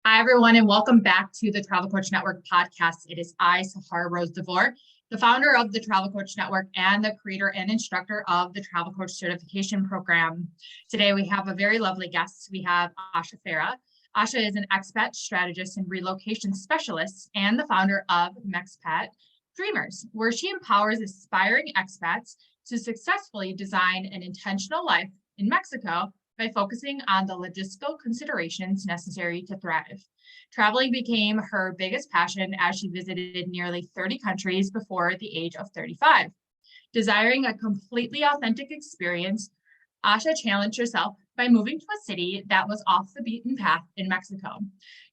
Hi, everyone, and welcome back to the Travel Coach Network podcast. It is I, Sahar Rose DeVore, the founder of the Travel Coach Network and the creator and instructor of the Travel Coach Certification Program. Today, we have a very lovely guest. We have Asha Farrah. Asha is an expat strategist and relocation specialist and the founder of Mexpat Dreamers, where she empowers aspiring expats to successfully design an intentional life in Mexico by focusing on the logistical considerations necessary to thrive. Traveling became her biggest passion as she visited nearly 30 countries before the age of 35. Desiring a completely authentic experience, Asha challenged herself by moving to a city that was off the beaten path in Mexico.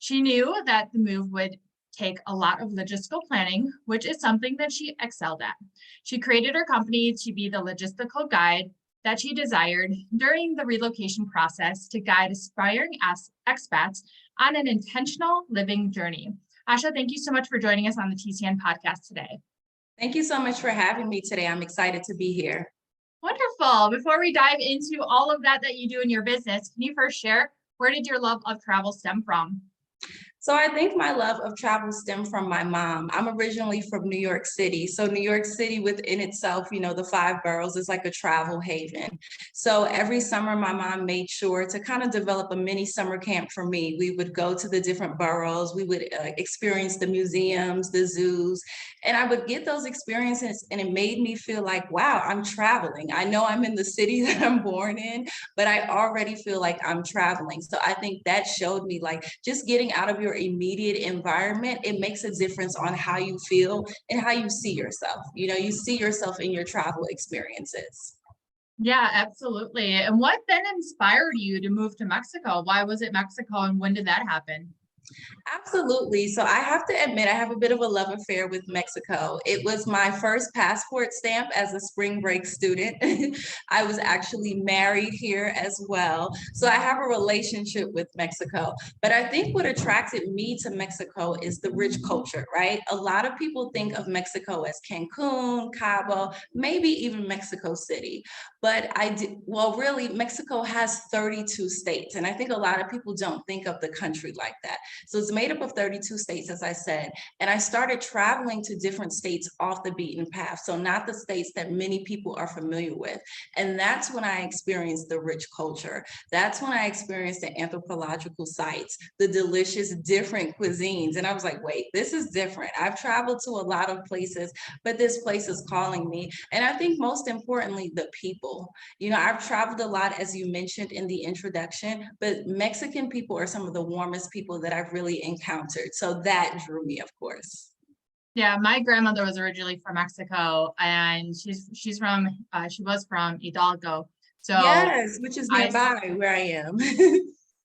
She knew that the move would take a lot of logistical planning, which is something that she excelled at. She created her company to be the logistical guide that she desired during the relocation process to guide aspiring expats on an intentional living journey. Asha, thank you so much for joining us on the TCN podcast today. Thank you so much for having me today. I'm excited to be here. Wonderful. Before we dive into all of that you do in your business, can you first share, where did your love of travel stem from? So I think my love of travel stemmed from my mom. I'm originally from New York City. So New York City within itself, the five boroughs is like a travel haven. So every summer, my mom made sure to kind of develop a mini summer camp for me. We would go to the different boroughs. We would experience the museums, the zoos, and I would get those experiences. And it made me feel like, wow, I'm traveling. I know I'm in the city that I'm born in, but I already feel like I'm traveling. So I think that showed me like just getting out of your immediate environment, it makes a difference on how you feel and how you see yourself. You see yourself in your travel experiences. Yeah, absolutely. And what then inspired you to move to Mexico? Why was it Mexico and when did that happen? Absolutely. So I have to admit, I have a bit of a love affair with Mexico. It was my first passport stamp as a spring break student. I was actually married here as well. So I have a relationship with Mexico. But I think what attracted me to Mexico is the rich culture, right? A lot of people think of Mexico as Cancun, Cabo, maybe even Mexico City. But really, Mexico has 32 states. And I think a lot of people don't think of the country like that. So it's made up of 32 states, as I said, and I started traveling to different states off the beaten path. So not the states that many people are familiar with. And that's when I experienced the rich culture. That's when I experienced the anthropological sites, the delicious different cuisines. And I was like, wait, this is different. I've traveled to a lot of places, but this place is calling me. And I think most importantly, the people. I've traveled a lot, as you mentioned in the introduction, but Mexican people are some of the warmest people that I've really encountered. So that drew me, of course. Yeah, my grandmother was originally from Mexico, and she was from Hidalgo. So yes, which is nearby where I am.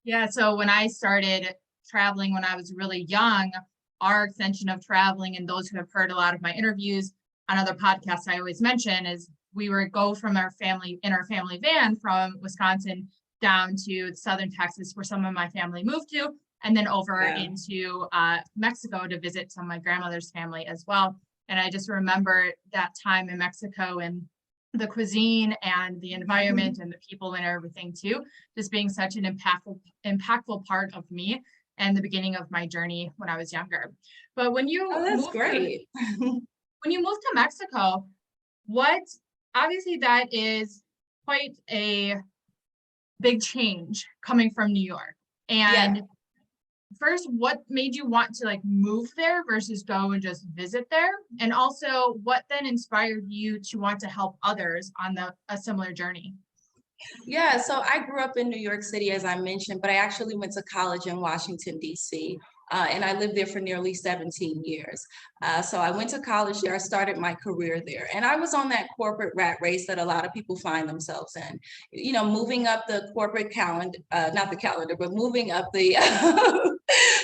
Yeah, so when I started traveling when I was really young, our extension of traveling, and those who have heard a lot of my interviews on other podcasts I always mention, is we would go from our family van from Wisconsin down to southern Texas, where some of my family moved to, and then over into Mexico to visit some of my grandmother's family as well. And I just remember that time in Mexico and the cuisine and the environment and the people and everything too, just being such an impactful part of me and the beginning of my journey when I was younger. But when you that's great. When you moved to Mexico, obviously that is quite a big change coming from New York. And first, what made you want to move there versus go and just visit there? And also, what then inspired you to want to help others on a similar journey? Yeah, so I grew up in New York City, as I mentioned, but I actually went to college in Washington, D.C. And I lived there for nearly 17 years. So I went to college there. I started my career there. And I was on that corporate rat race that a lot of people find themselves in. Moving up the corporate calendar, not the calendar, but moving up the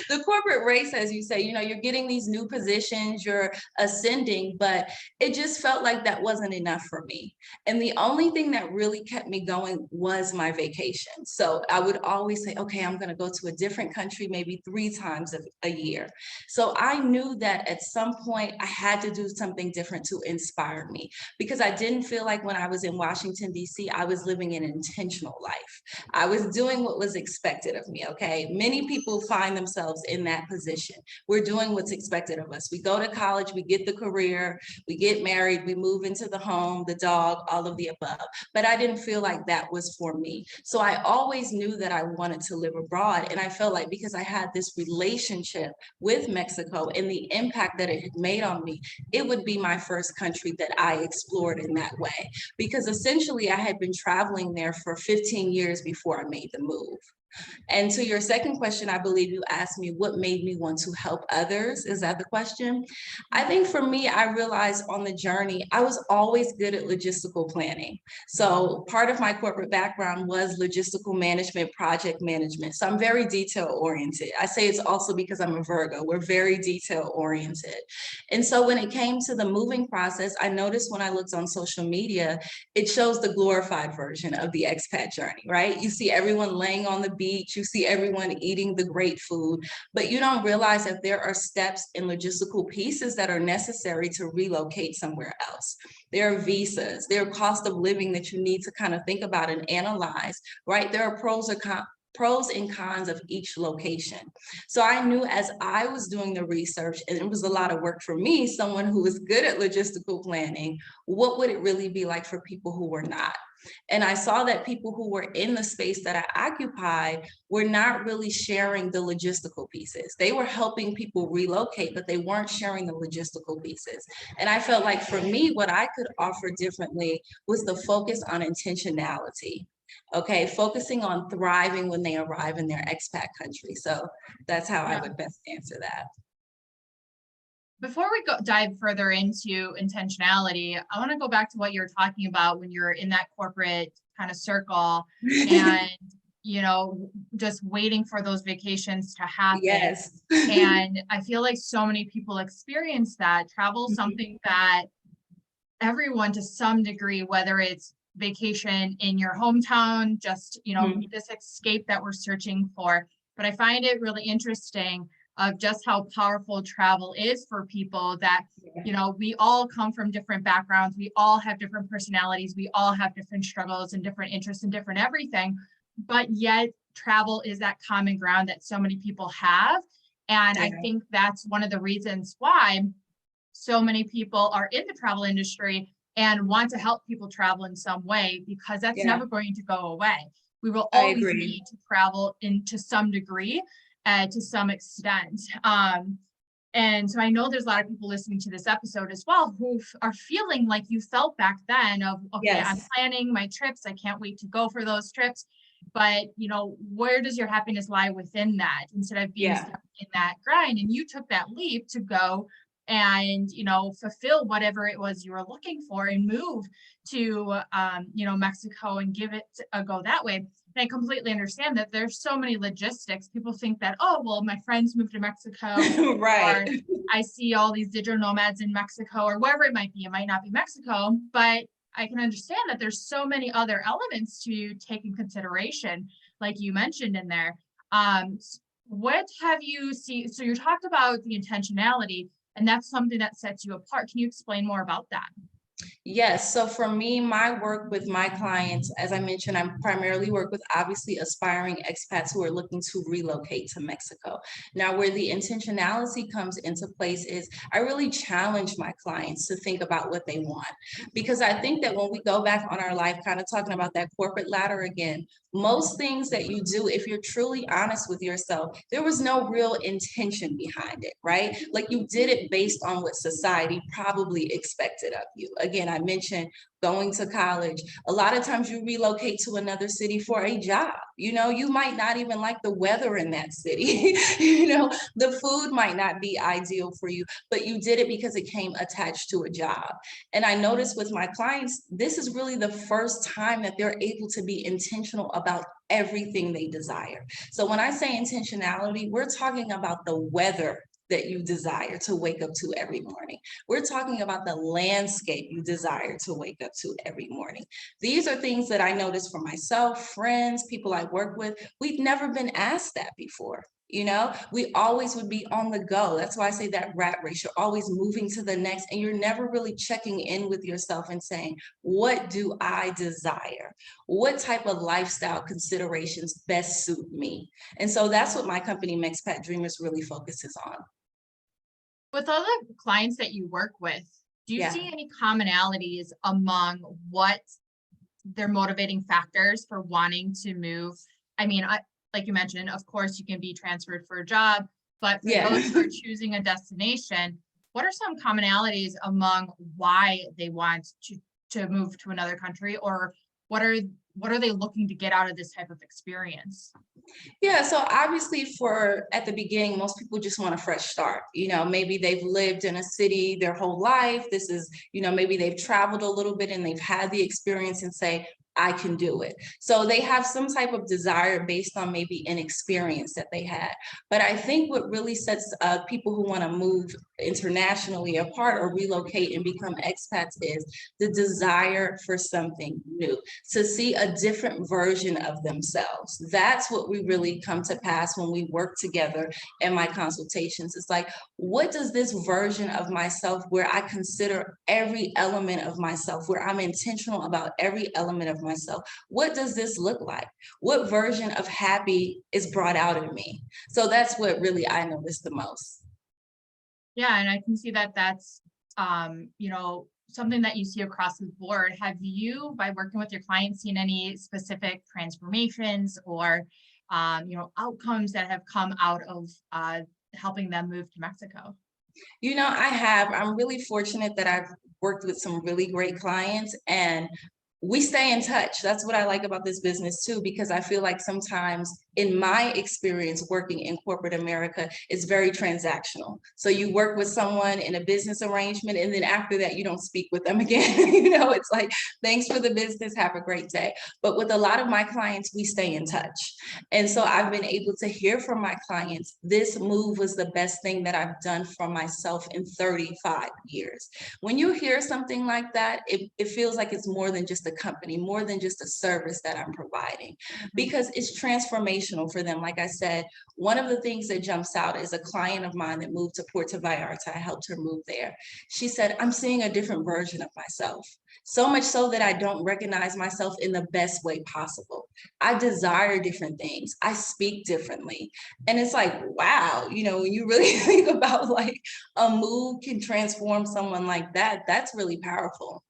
the corporate race, as you say, you're getting these new positions, you're ascending, but it just felt like that wasn't enough for me. And the only thing that really kept me going was my vacation. So I would always say, okay, I'm going to go to a different country, maybe 3 times a year. So I knew that at some point I had to do something different to inspire me, because I didn't feel like when I was in Washington, D.C., I was living an intentional life. I was doing what was expected of me, okay? Many people find themselves in that position. We're doing what's expected of us. We go to college, we get the career, we get married, we move into the home, the dog, all of the above. But I didn't feel like that was for me. So I always knew that I wanted to live abroad. And I felt like because I had this relationship with Mexico and the impact that it had made on me, it would be my first country that I explored in that way. Because essentially I had been traveling there for 15 years before I made the move. And to your second question, I believe you asked me what made me want to help others. Is that the question? I think for me, I realized on the journey, I was always good at logistical planning. So part of my corporate background was logistical management, project management. So I'm very detail oriented. I say it's also because I'm a Virgo. We're very detail oriented. And so when it came to the moving process, I noticed when I looked on social media, it shows the glorified version of the expat journey, right? You see everyone laying on the beach, you see everyone eating the great food, but you don't realize that there are steps and logistical pieces that are necessary to relocate somewhere else. There are visas, there are cost of living that you need to kind of think about and analyze, right? There are pros and cons of each location. So I knew as I was doing the research, and it was a lot of work for me, someone who was good at logistical planning, what would it really be like for people who were not? And I saw that people who were in the space that I occupied were not really sharing the logistical pieces. They were helping people relocate, but they weren't sharing the logistical pieces. And I felt like for me, what I could offer differently was the focus on intentionality. Okay, focusing on thriving when they arrive in their expat country. So that's how I would best answer that. Before we dive further into intentionality, I want to go back to what you're talking about when you're in that corporate kind of circle and, just waiting for those vacations to happen. Yes. And I feel like so many people experience that. Travel is something that everyone to some degree, whether it's vacation in your hometown, just, this escape that we're searching for. But I find it really interesting of just how powerful travel is for people that, we all come from different backgrounds. We all have different personalities. We all have different struggles and different interests and different everything. But yet travel is that common ground that so many people have. And I think that's one of the reasons why so many people are in the travel industry and want to help people travel in some way, because that's never going to go away. We will always need to travel to some degree, to some extent. And so I know there's a lot of people listening to this episode as well who are feeling like you felt back then of, okay, I'm planning my trips. I can't wait to go for those trips. But, where does your happiness lie within that instead of being stuck in that grind? And you took that leap to go and, fulfill whatever it was you were looking for and move to, Mexico and give it a go that way. And I completely understand that there's so many logistics. People think that, oh, well, my friends moved to Mexico, right? Or I see all these digital nomads in Mexico or wherever it might be. It might not be Mexico, but I can understand that there's so many other elements to take in consideration, like you mentioned in there. What have you seen? So you talked about the intentionality, and that's something that sets you apart. Can you explain more about that? Yes. So for me, my work with my clients, as I mentioned, I primarily work with obviously aspiring expats who are looking to relocate to Mexico. Now, where the intentionality comes into place is I really challenge my clients to think about what they want. Because I think that when we go back on our life, kind of talking about that corporate ladder again, most things that you do, if you're truly honest with yourself, there was no real intention behind it, right? Like you did it based on what society probably expected of you. Again, I mentioned going to college. A lot of times you relocate to another city for a job. You know, you might not even like the weather in that city. You know, the food might not be ideal for you, but you did it because it came attached to a job. And I noticed with my clients, this is really the first time that they're able to be intentional about everything they desire. So when I say intentionality, we're talking about the weather that you desire to wake up to every morning. We're talking about the landscape you desire to wake up to every morning. These are things that I notice for myself, friends, people I work with. We've never been asked that before. You know, we always would be on the go. That's why I say that rat race. You're always moving to the next, and you're never really checking in with yourself and saying, what do I desire? What type of lifestyle considerations best suit me? And so that's what my company, Mexpat Dreamers, really focuses on. With all the clients that you work with, do you Yeah. see any commonalities among what their motivating factors for wanting to move? I mean, like you mentioned, of course, you can be transferred for a job, but for Yeah. those who are choosing a destination, what are some commonalities among why they want to move to another country, or what are they looking to get out of this type of experience? Yeah, so obviously at the beginning, most people just want a fresh start. You know, maybe they've lived in a city their whole life. This is, you know, maybe they've traveled a little bit and they've had the experience and say, I can do it. So they have some type of desire based on maybe an experience that they had. But I think what really sets people who want to move internationally apart or relocate and become expats is the desire for something new, to see a different version of themselves. That's what we really come to pass when we work together in my consultations. It's like, what does this version of myself, where I consider every element of myself, where I'm intentional about every element of myself, what does this look like? What version of happy is brought out in me? So that's what really I notice the most. Yeah, and I can see that that's you know, something that you see across the board. Have you, by working with your clients, seen any specific transformations or you know, outcomes that have come out of helping them move to Mexico? You know, I have. I'm really fortunate that I've worked with some really great clients, and we stay in touch. That's what I like about this business too, because I feel like sometimes in my experience working in corporate America, it's very transactional. So you work with someone in a business arrangement, and then after that, you don't speak with them again. You know, it's like, thanks for the business, have a great day. But with a lot of my clients, we stay in touch. And so I've been able to hear from my clients, this move was the best thing that I've done for myself in 35 years. When you hear something like that, it feels like it's more than just a company, more than just a service that I'm providing, because it's transformational for them. Like I said, one of the things that jumps out is a client of mine that moved to Puerto Vallarta. I helped her move there. She said, I'm seeing a different version of myself, so much so that I don't recognize myself in the best way possible. I desire different things. I speak differently. And it's like, wow, you know, when you really think about like a move can transform someone like that, that's really powerful.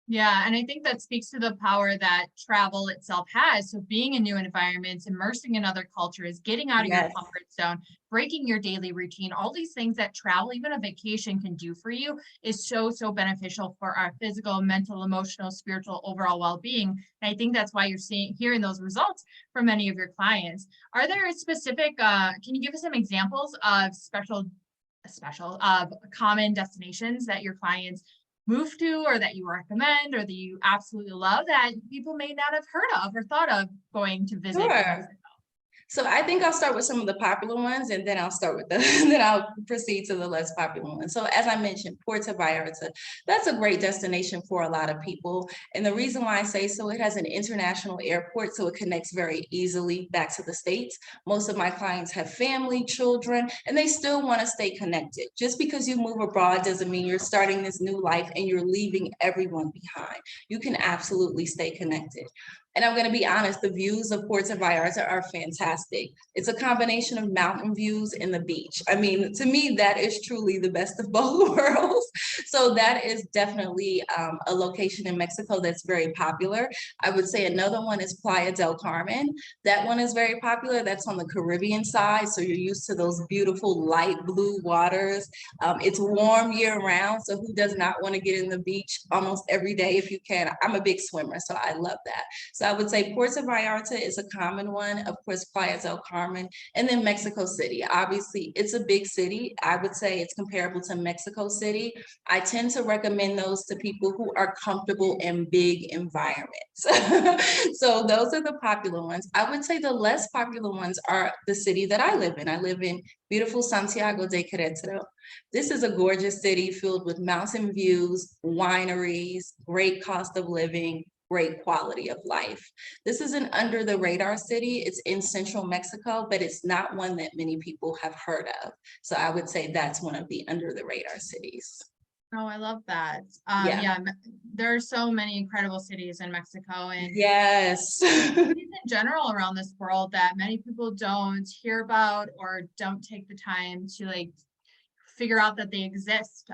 Yeah, and I think that speaks to the power that travel itself has. So being in new environments, immersing in other cultures, getting out of your Yes. comfort zone, breaking your daily routine, all these things that travel, even a vacation, can do for you is so, so beneficial for our physical, mental, emotional, spiritual, overall well-being. And I think that's why you're hearing those results from many of your clients. Are there specific, can you give us some examples of common destinations that your clients move to, or that you recommend, or that you absolutely love that people may not have heard of or thought of going to visit in Sure. Mexico? So I think I'll start with some of the popular ones, and then I'll start with then I'll proceed to the less popular ones. So as I mentioned, Puerto Vallarta, that's a great destination for a lot of people. And the reason why I say so, it has an international airport, so it connects very easily back to the States. Most of my clients have family, children, and they still want to stay connected. Just because you move abroad doesn't mean you're starting this new life and you're leaving everyone behind. You can absolutely stay connected. And I'm going to be honest, the views of Puerto Vallarta are fantastic. It's a combination of mountain views and the beach. I mean, to me, that is truly the best of both worlds. So that is definitely a location in Mexico that's very popular. I would say another one is Playa del Carmen. That one is very popular. That's on the Caribbean side. So you're used to those beautiful light blue waters. It's warm year round. So who does not want to get in the beach almost every day if you can? I'm a big swimmer, so I love that. So I would say Puerto Vallarta is a common one. Of course, Playa del Carmen, and then Mexico City. Obviously, it's a big city. I would say it's comparable to Mexico City. I tend to recommend those to people who are comfortable in big environments. So those are the popular ones. I would say the less popular ones are the city that I live in. I live in beautiful Santiago de Querétaro. This is a gorgeous city filled with mountain views, wineries, great cost of living, great quality of life. This is an under the radar city. It's in central Mexico, but it's not one that many people have heard of. So I would say that's one of the under the radar cities. Oh, I love that. Yeah. Yeah, there are so many incredible cities in Mexico and yes, cities in general around this world that many people don't hear about or don't take the time to like figure out that they exist.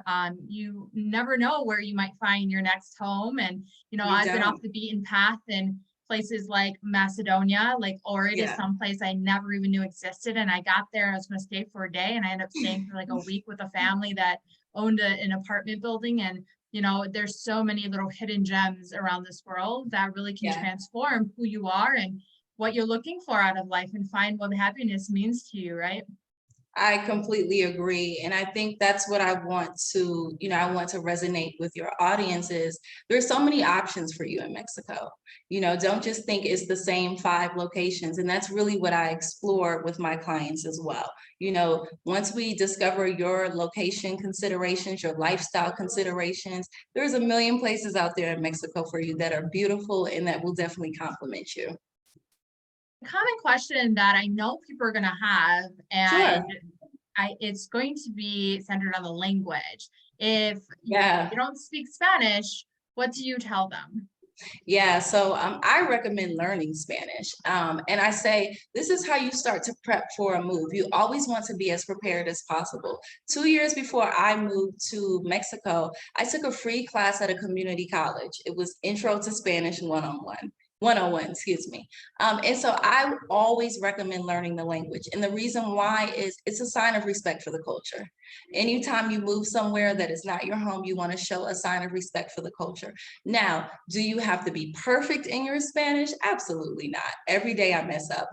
You never know where you might find your next home. And, you know, I've been off the beaten path in places like Macedonia, like Ohrid is someplace I never even knew existed. And I got there, I was going to stay for a day and I ended up staying for like a week with a family that owned an apartment building. And, you know, there's so many little hidden gems around this world that really can transform who you are and what you're looking for out of life and find what happiness means to you, right? I completely agree. And I think that's what I want to, I want to resonate with your audiences. There's so many options for you in Mexico. Don't just think it's the same 5 locations. And that's really what I explore with my clients as well. Once we discover your location considerations, your lifestyle considerations, there's a million places out there in Mexico for you that are beautiful and that will definitely complement you. Common question that I know people are going to have, and it's going to be centered on the language. If you don't speak Spanish, what do you tell them? Yeah, so I recommend learning Spanish. And I say, this is how you start to prep for a move. You always want to be as prepared as possible. 2 years before I moved to Mexico, I took a free class at a community college. It was Intro to Spanish 101, excuse me. And so I always recommend learning the language. And the reason why is it's a sign of respect for the culture. Anytime you move somewhere that is not your home, you want to show a sign of respect for the culture. Now, do you have to be perfect in your Spanish? Absolutely not. Every day I mess up.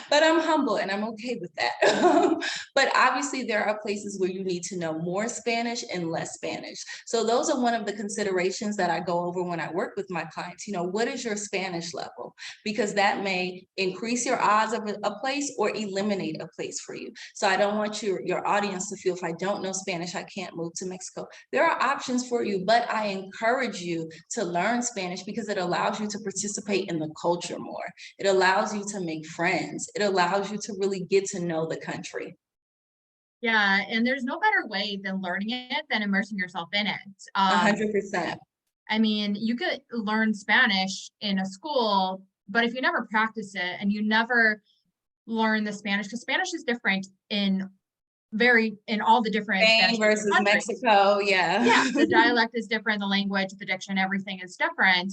But I'm humble and I'm okay with that. But obviously there are places where you need to know more Spanish and less Spanish. So those are one of the considerations that I go over when I work with my clients. What is your Spanish level? Because that may increase your odds of a place or eliminate a place for you. So I don't want your audience to feel if I don't know Spanish, I can't move to Mexico. There are options for you, but I encourage you to learn Spanish because it allows you to participate in the culture more. It allows you to make friends. It allows you to really get to know the country. Yeah, and there's no better way than learning it than immersing yourself in it. 100%. I mean, you could learn Spanish in a school, but if you never practice it and you never learn the Spanish, because Spanish is different in all the different Spain versus Mexico, yeah, the dialect is different, the language, the diction, everything is different.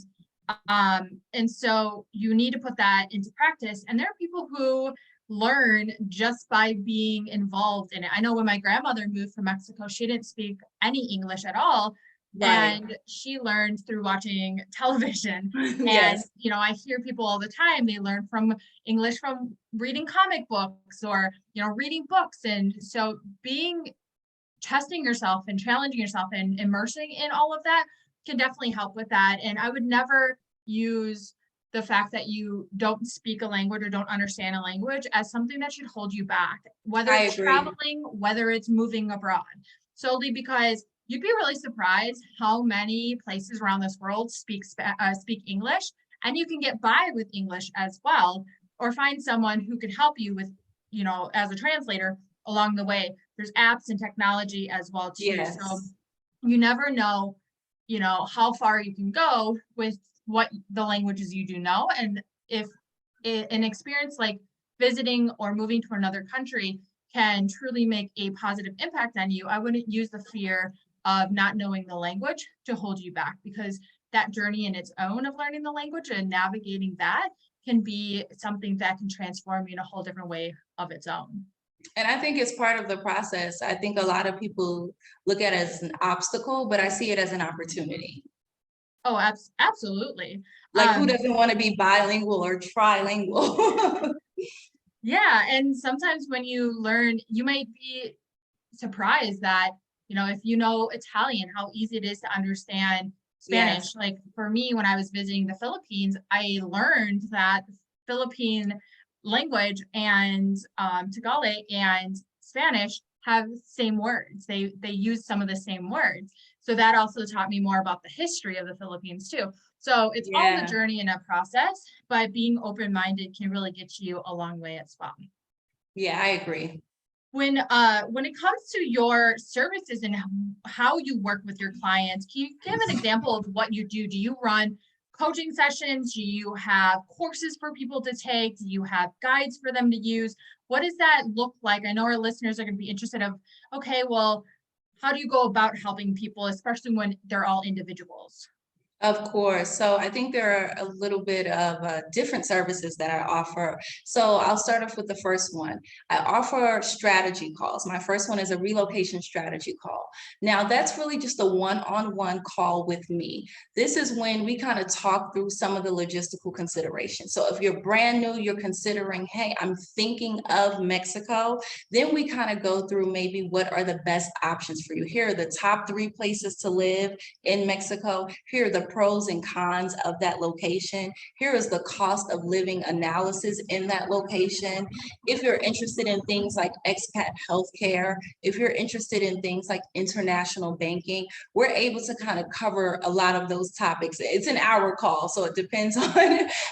And so you need to put that into practice. And there are people who learn just by being involved in it. I know when my grandmother moved from Mexico, she didn't speak any English at all. Right. And she learned through watching television. And, I hear people all the time, they learn from English from reading comic books or, reading books. And so testing yourself and challenging yourself and immersing in all of that can definitely help with that. And I would never use the fact that you don't speak a language or don't understand a language as something that should hold you back, whether it's traveling, whether it's moving abroad, solely because you'd be really surprised how many places around this world speak English, and you can get by with English as well, or find someone who can help you with, as a translator along the way. There's apps and technology as well too. So you never know, how far you can go with what the languages you do know. And if an experience like visiting or moving to another country can truly make a positive impact on you, I wouldn't use the fear of not knowing the language to hold you back, because that journey in its own of learning the language and navigating that can be something that can transform you in a whole different way of its own. And I think it's part of the process. I think a lot of people look at it as an obstacle, but I see it as an opportunity. Oh, absolutely. Like, who doesn't want to be bilingual or trilingual? Yeah, and sometimes when you learn, you might be surprised that, if you know Italian, how easy it is to understand Spanish. Yes. Like for me, when I was visiting the Philippines, I learned that Philippine language and Tagalog and Spanish have the same words. They use some of the same words. So that also taught me more about the history of the Philippines too. So it's all a journey and a process, but being open-minded can really get you a long way as well. Yeah, I agree. When it comes to your services and how you work with your clients, can you give an example of what you do? Do you run coaching sessions? Do you have courses for people to take? Do you have guides for them to use? What does that look like? I know our listeners are going to be interested of, okay, well, how do you go about helping people, especially when they're all individuals? Of course. So I think there are a little bit of different services that I offer. So I'll start off with the first one. I offer strategy calls. My first one is a relocation strategy call. Now that's really just a one-on-one call with me. This is when we kind of talk through some of the logistical considerations. So if you're brand new, you're considering, hey, I'm thinking of Mexico, then we kind of go through maybe what are the best options for you. Here are the top 3 places to live in Mexico. Here are the pros and cons of that location. Here is the cost of living analysis in that location. If you're interested in things like expat healthcare, if you're interested in things like international banking, we're able to kind of cover a lot of those topics. It's an hour call, so it depends on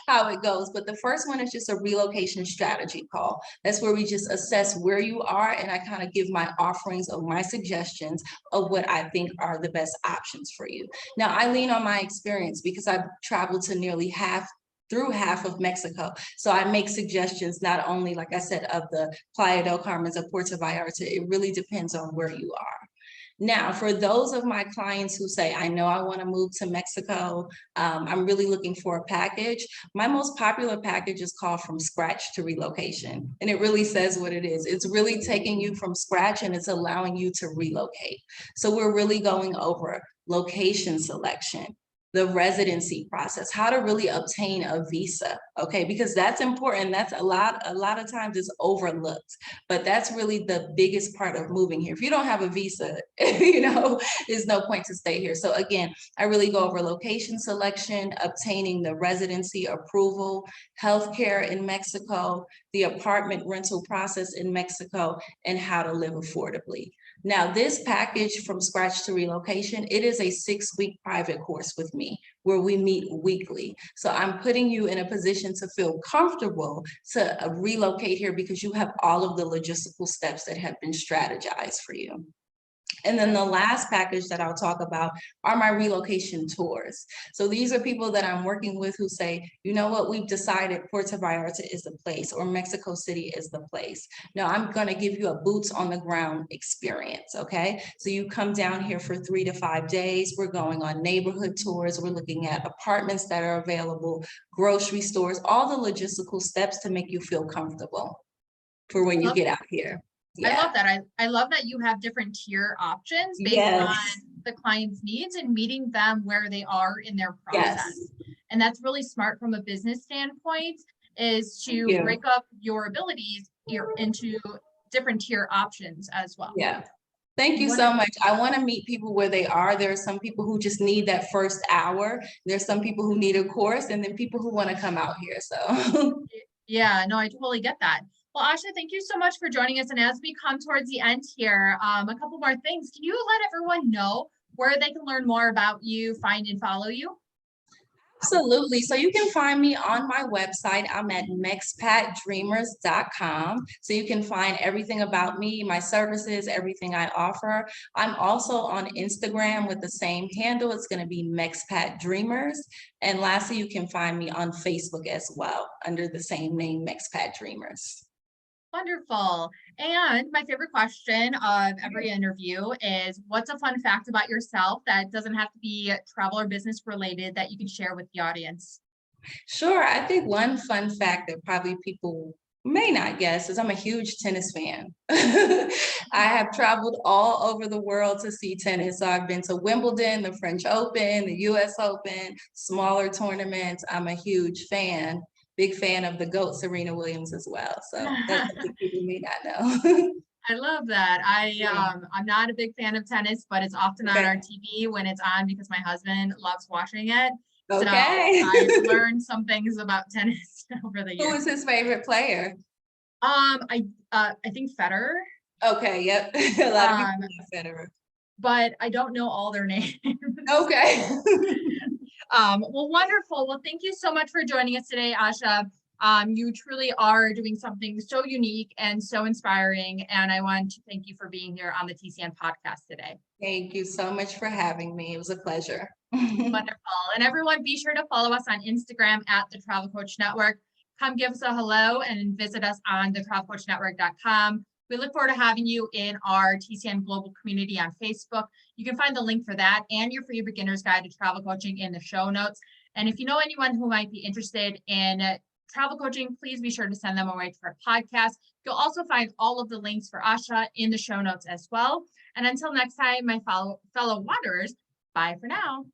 how it goes. But the first one is just a relocation strategy call. That's where we just assess where you are, and I kind of give my offerings of my suggestions of what I think are the best options for you. Now, I lean on my experience because I've traveled to nearly half of Mexico. So I make suggestions, not only, like I said, of the Playa del Carmen or Puerto Vallarta. It really depends on where you are. Now, for those of my clients who say, I know I want to move to Mexico, I'm really looking for a package. My most popular package is called From Scratch to Relocation. And it really says what it is. It's really taking you from scratch and it's allowing you to relocate. So we're really going over location selection, the residency process, how to really obtain a visa, okay? Because that's important. That's a lot of times is overlooked, but that's really the biggest part of moving here. If you don't have a visa, there's no point to stay here. So again, I really go over location selection, obtaining the residency approval, healthcare in Mexico, the apartment rental process in Mexico, and how to live affordably. Now, this package From Scratch to Relocation, it is a 6-week private course with me where we meet weekly. So I'm putting you in a position to feel comfortable to relocate here because you have all of the logistical steps that have been strategized for you. And then the last package that I'll talk about are my relocation tours. So these are people that I'm working with who say, you know what, we've decided Puerto Vallarta is the place or Mexico City is the place. Now I'm gonna give you a boots on the ground experience, okay? So you come down here for 3 to 5 days. We're going on neighborhood tours. We're looking at apartments that are available, grocery stores, all the logistical steps to make you feel comfortable for when you get out here. Yeah. I love that. I love that you have different tier options based on the client's needs and meeting them where they are in their process. Yes. And that's really smart from a business standpoint, is to break up your abilities into different tier options as well. Yeah. Thank you so much. I want to meet people where they are. There are some people who just need that first hour. There's some people who need a course, and then people who want to come out here. So yeah, no, I totally get that. Well, Asha, thank you so much for joining us. And as we come towards the end here, a couple more things. Can you let everyone know where they can learn more about you, find and follow you? Absolutely. So you can find me on my website. I'm at mexpatdreamers.com. So you can find everything about me, my services, everything I offer. I'm also on Instagram with the same handle. It's going to be Mexpat Dreamers. And lastly, you can find me on Facebook as well under the same name, Mexpat Dreamers. Wonderful. And my favorite question of every interview is, what's a fun fact about yourself that doesn't have to be travel or business related that you can share with the audience? Sure. I think one fun fact that probably people may not guess is I'm a huge tennis fan. I have traveled all over the world to see tennis. So I've been to Wimbledon, the French Open, the US Open, smaller tournaments. I'm a huge fan, big fan of the GOAT, Serena Williams as well. So that's something people may not know. I love that. I'm not a big fan of tennis, but it's often on our Okay. TV when it's on because my husband loves watching it. So Okay. I've learned some things about tennis over the Who years. is his favorite player? I think Federer. Okay, yep. A lot of people Um, love Federer. but I don't know all their names. Okay. Well, wonderful. Well, thank you so much for joining us today, Asha. You truly are doing something so unique and so inspiring. And I want to thank you for being here on the TCN podcast today. Thank you so much for having me. It was a pleasure. Wonderful. And everyone, be sure to follow us on Instagram at the Travel Coach Network. Come give us a hello and visit us on thetravelcoachnetwork.com. We look forward to having you in our TCN Global community on Facebook. You can find the link for that and your free beginner's guide to travel coaching in the show notes. And if you know anyone who might be interested in travel coaching, please be sure to send them away to our podcast. You'll also find all of the links for Asha in the show notes as well. And until next time, my fellow wanderers, bye for now.